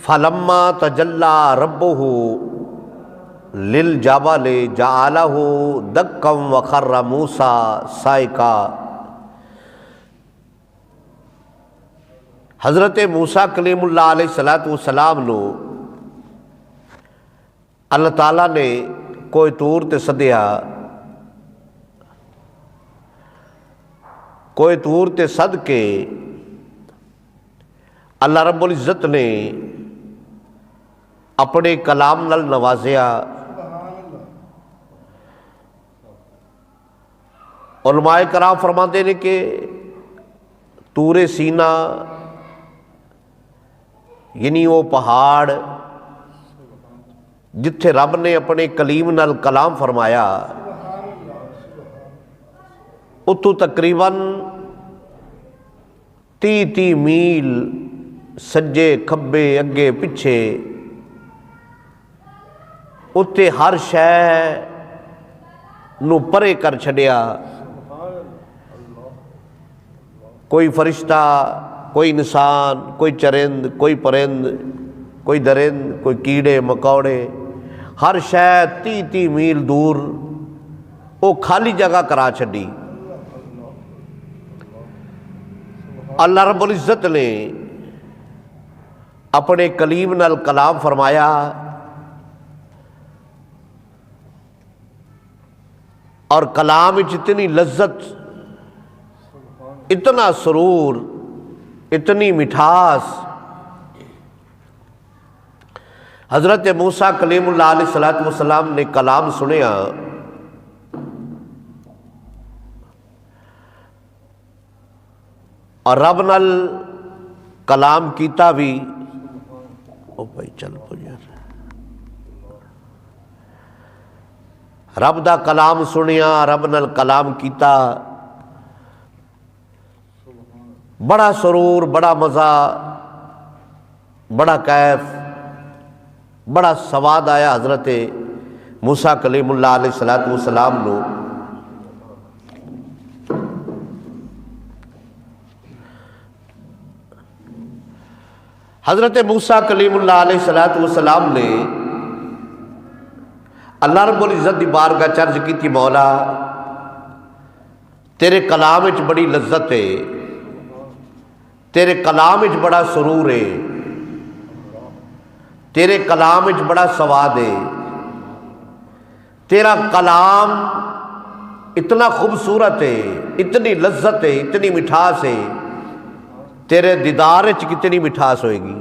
فلما تجلی ربہ للجبل جعلہ دکا وخر موسیٰ صعقا۔ حضرت موسیٰ کلیم اللہ علیہ السلام نو اللہ تعالیٰ نے کوئی طور تے سدیا، کوئی طور تے سد کے اللہ رب العزت نے اپنے کلام نال نوازیا۔ علماء کرام فرماتے ہیں کہ طور سینا یعنی وہ پہاڑ جتھے رب نے اپنے کلیم نال کلام فرمایا، اتو تقریباً 30 میل سجے کھبے اگے پچھے اتے ہر شے نو پرے کر چھڈیا۔ کوئی فرشتہ، کوئی انسان، کوئی چرند، کوئی پرند، کوئی درند، کوئی کیڑے مکوڑے، ہر شے 30 میل دور وہ خالی جگہ کرا چھڈی۔ اللہ رب العزت نے اپنے کلیم نال کلام فرمایا اور کلام وچ اتنی لذت، اتنا سرور، اتنی مٹھاس۔ حضرت موسیٰ کلیم اللہ علیہ السلام نے کلام سنیا اور رب نال کلام کیتا بھی۔ او بھائی چل پجا، رب دا کلام سنیا، رب نال کلام کیتا، بڑا سرور، بڑا مزہ، بڑا کیف، بڑا سواد آیا حضرت موسیٰ کلیم اللہ علیہ السلام نو۔ حضرت موسیٰ کلیم اللہ علیہ السلام نے اللہ رب العزت دی بارگاہ چرج کی تھی، مولا تیرے کلام وچ بڑی لذت ہے، تیرے کلام وچ بڑا سرور ہے، تیرے کلام وچ بڑا سواد ہے، تیرا کلام اتنا خوبصورت ہے، اتنی لذت ہے، اتنی مٹھاس ہے، تیرے دیدار وچ کتنی مٹھاس ہوئے گی۔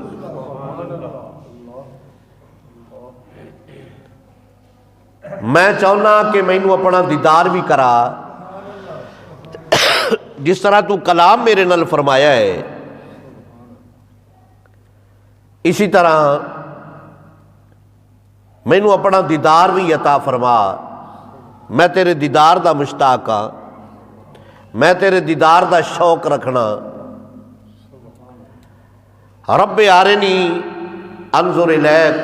میں چاہنا کہ مینوں اپنا دیدار بھی کرا، جس طرح تو کلام میرے نال فرمایا ہے اسی طرح مینوں اپنا دیدار بھی عطا فرما۔ میں تیرے دیدار دا مشتاق ہاں، میں تیرے دیدار دا شوق رکھنا۔ رب ارنی انظر الیک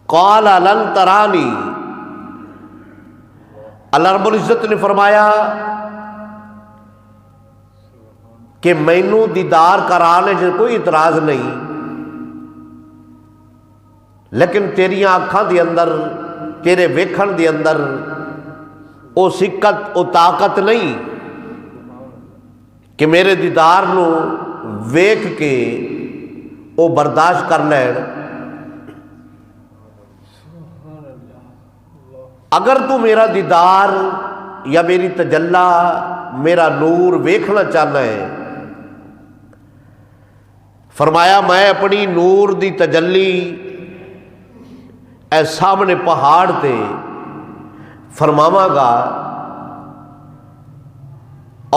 قال لن ترانی۔ اللہ رب العزت نے فرمایا کہ مینوں دیدار کرانے سے کوئی اعتراض نہیں، لیکن تیریاں اکھاں دی اندر، تیرے ویکھن دی اندر او سکت، او طاقت نہیں کہ میرے دیدار نو ویکھ کے او برداشت کر لین۔ اگر تو میرا دیدار یا میری تجلی، میرا نور ویکھنا چاہنا ہے، فرمایا میں اپنی نور دی تجلی اے سامنے پہاڑ تے فرماواں گا،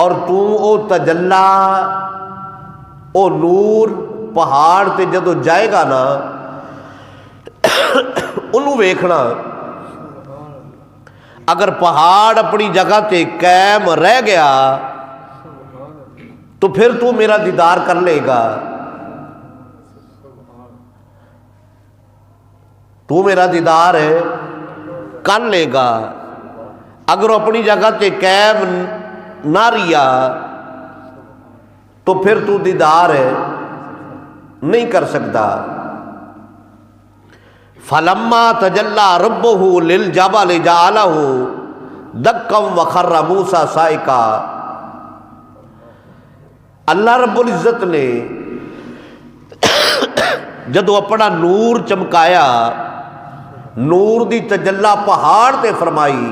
اور تو او تجلی، او نور پہاڑ تے جدو جائے گا نا انہوں ویکھنا۔ اگر پہاڑ اپنی جگہ تے قائم رہ گیا تو پھر تو میرا دیدار کر لے گا، تو میرا دیدار ہے کر لے گا۔ اگر وہ اپنی جگہ تے قائم نہ رہیا تو پھر تو دیدار ہے نہیں کر سکتا۔ فلما تجلی ربہ للجبل جعلہ دکا وخر موسیٰ صعقا، اللہ رب العزت نے جدو اپنا نور چمکایا، نور دی تجلی پہاڑ تے فرمائی،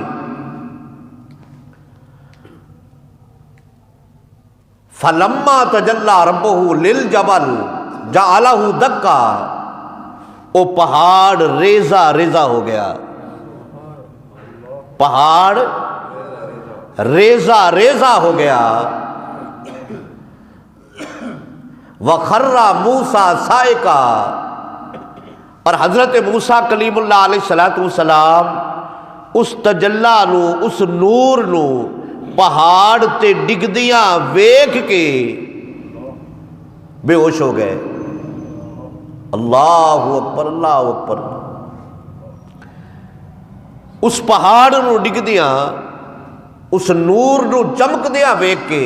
فلما تجلی ربہ للجبل جعلہ دکا، وہ پہاڑ ریزہ ریزہ ہو گیا، پہاڑ ریزہ ریزہ ہو گیا۔ وَخَرَّ مُوسَىٰ صَعِقًا، اور حضرت موسیٰ کلیم اللہ علیہ السلام اس تجلی نو، اس نور نو پہاڑ تے ڈگدیاں ویکھ کے بے ہوش ہو گئے۔ اللہ اکبر، اللہ اکبر۔ اس پہاڑ نو ڈگدیاں، اس نور نو چمکدیاں ویکھ کے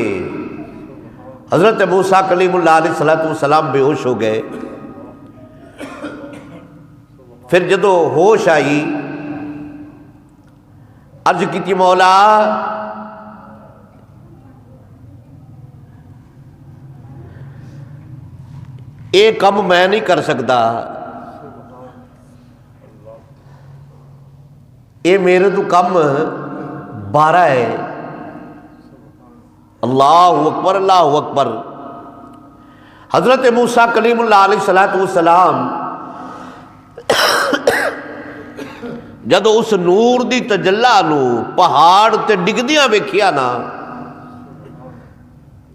حضرت موسیٰ کلیم اللہ علیہ السلام بے ہوش ہو گئے۔ پھر جدو ہوش آئی، عرض کی مولا اے کم میں نہیں کر سکتا، اے میرے تو کم بارہ ہے۔ اللہ اکبر، اللہ اکبر۔ حضرت موسیٰ کلیم اللہ علیہ السلام جدو اس نور دی تجلی نو پہاڑ تے ڈگدیاں ویکھیا نا،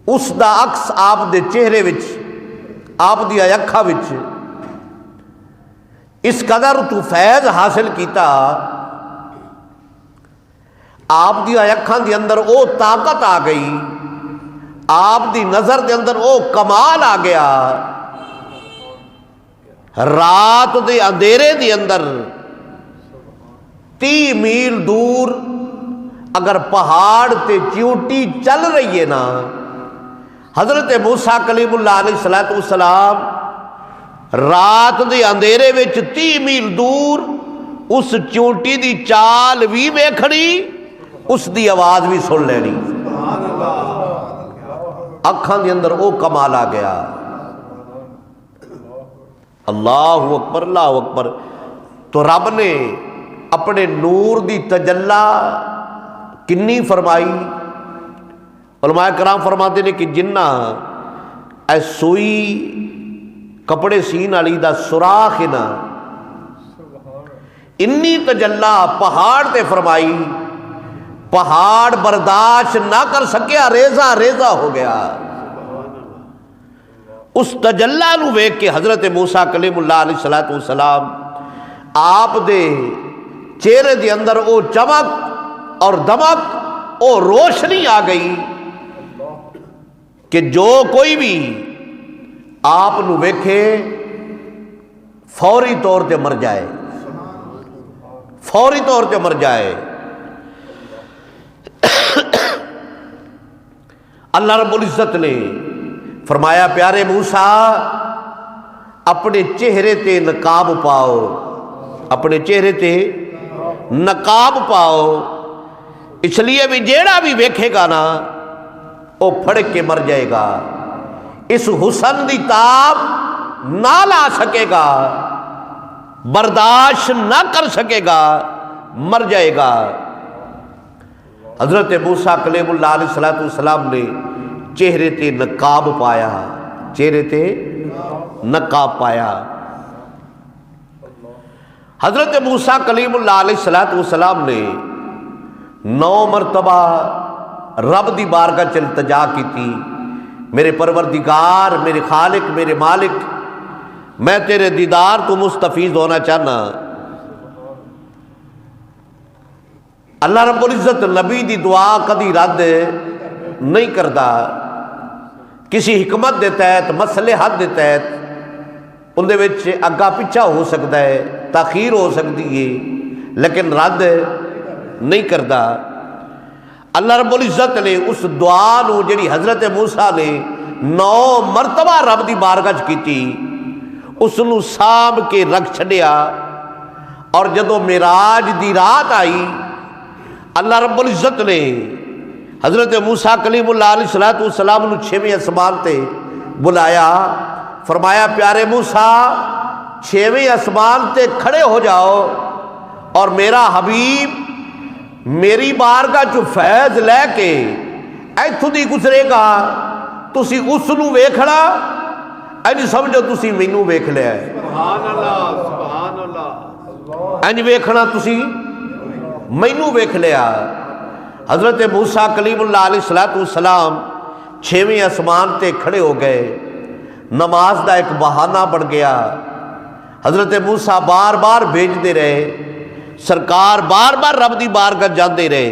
اس دا عکس آپ دے چہرے وچ، آپ دی اکھاں وچ اس قدر تو فیض حاصل کیتا، آپ دی اکھاں دے اندر او طاقت آ گئی، آپ دی نظر دے اندر او کمال آ گیا، رات دے اندھیرے دے اندر 30 میل دور اگر پہاڑ تے چیوٹی چل رہی ہے نا، حضرت موسیٰ کلیم اللہ علیہ السلام رات دے اندھیرے وچ 30 میل دور اس چیوٹی دی چال بھی ویکھنی، اس دی آواز بھی سن لینی۔ اکھاں دے اندر او کمال آ گیا۔ اللہ اکبر، اللہ اکبر۔ تو رب نے اپنے نور دی تجلی کنی فرمائی؟ علماء کرام فرماتے ہیں کہ جنہ اے سوئی کپڑے سین والی دا سوراخ نا، انی تجلی پہاڑ تے فرمائی، پہاڑ برداشت نہ کر سکیا، ریزہ ریزہ ہو گیا۔ اس تجلی نو ویکھ کے حضرت موسیٰ کلیم اللہ علیہ السلام آپ دے چہرے دے اندر او چمک اور دمک، او روشنی آ گئی کہ جو کوئی بھی آپ نو ویکھے فوری طور تے مر جائے، فوری طور تے مر جائے۔ اللہ رب العزت نے فرمایا پیارے موسیٰ اپنے چہرے تے نقاب پاؤ، اپنے چہرے تے نقاب پاؤ، اس لیے بھی جیڑا بھی ویکھے گا نا وہ پھڑک کے مر جائے گا، اس حسن دی تاب نہ لا سکے گا، برداشت نہ کر سکے گا، مر جائے گا۔ حضرت موسیٰ کلیم اللہ علیہ السلام نے چہرے تے نقاب پایا، چہرے تے نقاب پایا۔ حضرت موسیٰ کلیم اللہ علیہ السلام نے 9 مرتبہ رب دی بارگاہ چ التجا کی تھی، میرے پروردگار، میرے خالق، میرے مالک، میں تیرے دیدار تو مستفیض ہونا چاہنا۔ اللہ رب العزت نبی دی دعا کدی رد نہیں کرتا، کسی حکمت دے تحت، مصلحت دے تحت اندے وچ اگا پچھا ہو سکتا ہے، تاخیر ہو سکتی ہے، لیکن رد نہیں کرتا۔ اللہ رب العزت نے اس دعا نو جڑی حضرت موسیٰ نے 9 مرتبہ رب دی بارگاہ کی تھی، اس نو سام کے رکھ چھڈیا، اور جدو معراج دی رات آئی اللہ رب العزت نے حضرت موسیٰ کلیم اللہ علیہ السلام نو 6ویں آسمان تے بلایا، فرمایا پیارے موسیٰ 6ویں آسمان تے کھڑے ہو جاؤ، اور میرا حبیب میری بارگاہ چو فیض لے کے ایتھوں دی گزرے گا، تسی اس نو ویکھنا اینج سمجھو تسی مینوں ویکھ لیا ہے۔ سبحان اللہ سبحان اللہ۔ اینج ویکھنا تسی مینوں ویکھ لیا۔ حضرت موسیٰ کلیم اللہ علیہ السلام 6ویں آسمان تے کھڑے ہو گئے، نماز دا ایک بہانہ بڑھ گیا۔ حضرت موسیٰ بار بار بھیجتے رہے، سرکار بار بار رب دی بارگاہ جاندے رہے،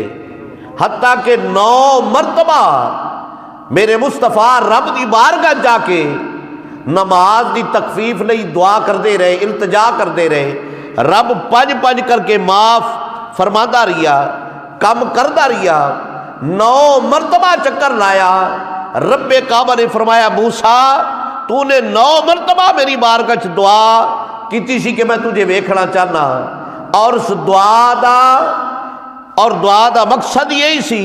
حتیٰ کہ 9 مرتبہ میرے مصطفیٰ رب دی بارگاہ جا کے نماز دی تخفیف لئی دعا کردے رہے، التجا کردے رہے۔ رب 5 کر کے معاف فرماتا رہیا، کم کردا رہیا۔ 9 مرتبہ چکر لایا، رب کعبہ نے فرمایا موسیٰ تو نے 9 مرتبہ میری بارگاہ چ دعا کیتی سی کہ میں تجھے ویکھنا چاہنا، اور اس دعا دا مقصد یہی سی،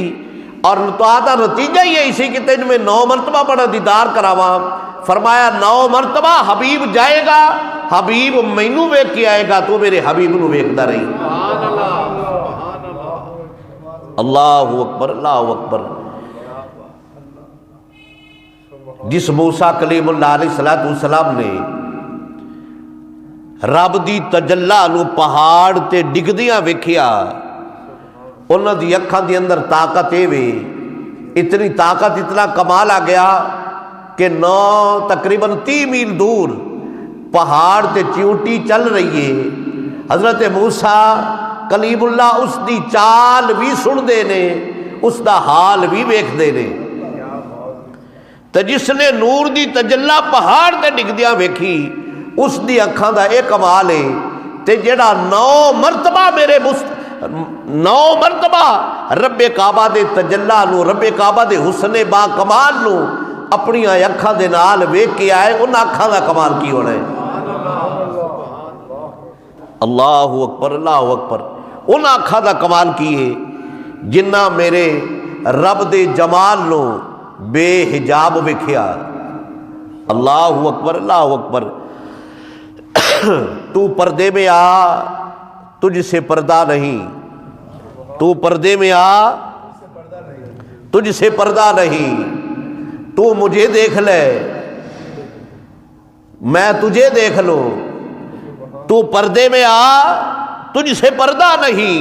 اور دعا دا نتیجہ یہی سی کہ تین میں 9 مرتبہ بڑا دیدار کراواں۔ فرمایا 9 مرتبہ حبیب جائے گا، حبیب مینوں ویکھ کے آئے گا، تو میرے حبیب نو ویکھدا رہی۔ سبحان اللہ سبحان اللہ۔ اللہ اکبر اللہ اکبر۔ جس موسیٰ کلیم اللہ علیہ السلام نے رب دی تجلا نو پہاڑ تے ڈگدیاں ویکھیا، انہاں دی اکھاں دی اندر طاقت اے وے، اتنی طاقت، اتنا کمال آ گیا کہ تقریباً 30 میل دور پہاڑ تے چیونٹی چل رہی ہے۔ حضرت موسیٰ کلیم اللہ اس دی چال بھی سن دے نے، اس دا حال بھی ویکھ دے نے۔ تے جس نے نور دی تجلا پہاڑ تے ڈگدیاں ویکھی، اس دی اکھاں دا ایک کمال ہے، تے جڑا 9 مرتبہ 9 مرتبہ رب کعبہ دے تجلا نو، رب کعبہ دے حسن با کمال نو اپنی اکھاں دے نال ویکھ کے آئے، ان اکھاں دا کمال کی ہونا ہے؟ اللہ اکبر اللہ اکبر۔ ان اکھاں دا کمال کی ہے جنہ میرے رب دے جمال نو بے حجاب ویکھیا۔ اللہ اکبر اللہ اکبر۔ تو پردے میں آ، تجھ سے پردہ نہیں، تو پردے میں آ، تجھ سے پردہ نہیں، تو مجھے دیکھ لے میں تجھے دیکھ لوں، تو پردے میں آ، تجھ سے پردہ نہیں،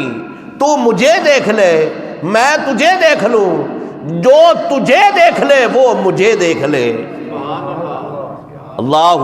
تو مجھے دیکھ لے میں تجھے دیکھ لوں، جو تجھے دیکھ لے وہ مجھے دیکھ لے۔ اللہ